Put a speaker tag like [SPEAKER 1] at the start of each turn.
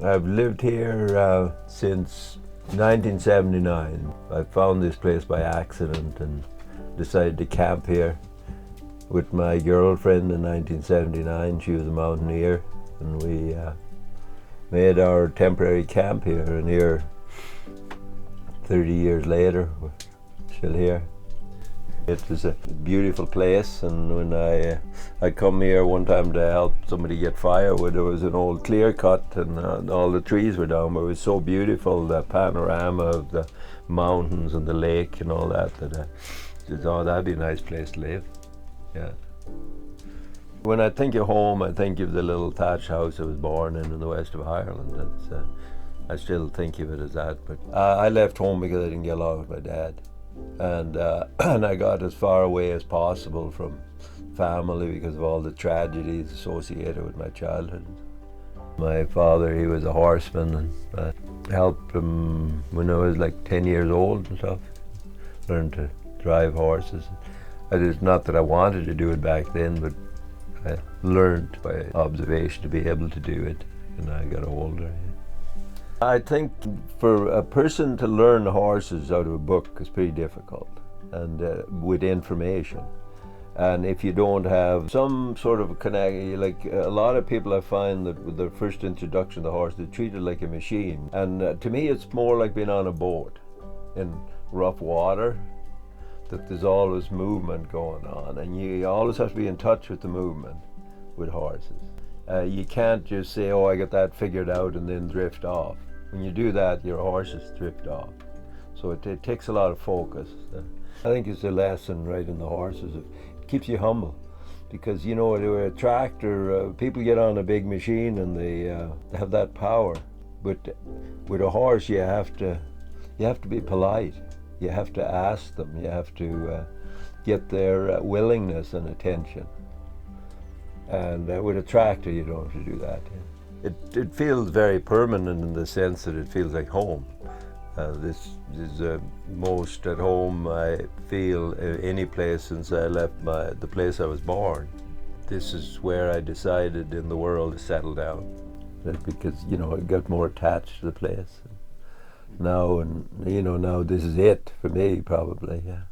[SPEAKER 1] I've lived here since 1979. I found this place by accident and decided to camp here with my girlfriend in 1979. She was a mountaineer, and we made our temporary camp here, and here 30 years later we're still here. It was a beautiful place, and when I come here one time to help somebody get firewood, there was an old clear cut and all the trees were down, but it was so beautiful, the panorama of the mountains and the lake and all that, that I just thought that'd be a nice place to live. Yeah. When I think of home, I think of the little thatched house I was born in the west of Ireland. That's, I still think of it as that, but I left home because I didn't get along with my dad. And I got as far away as possible from family because of all the tragedies associated with my childhood. My father, he was a horseman, and I helped him when I was like 10 years old and stuff. Learned to drive horses. It's not that I wanted to do it back then, but I learned by observation to be able to do it when I got older. I think for a person to learn horses out of a book is pretty difficult, and with information. And if you don't have some sort of connect, like a lot of people I find that with their first introduction to the horse, they treat it like a machine. And to me it's more like being on a boat in rough water, that there's always movement going on, and you always have to be in touch with the movement with horses. You can't just say, oh, I got that figured out, and then drift off. When you do that, your horses drift off. So it takes a lot of focus. I think it's a lesson right in the horses. It keeps you humble, because you know, with a tractor, people get on a big machine and they have that power. But with a horse, you have to be polite. You have to ask them. You have to get their willingness and attention. And with a tractor, you don't have to do that. It feels very permanent in the sense that it feels like home. This is most at home I feel any place since I left the place I was born. This is where I decided in the world to settle down, because you know I got more attached to the place now, and you know now this is it for me probably. Yeah.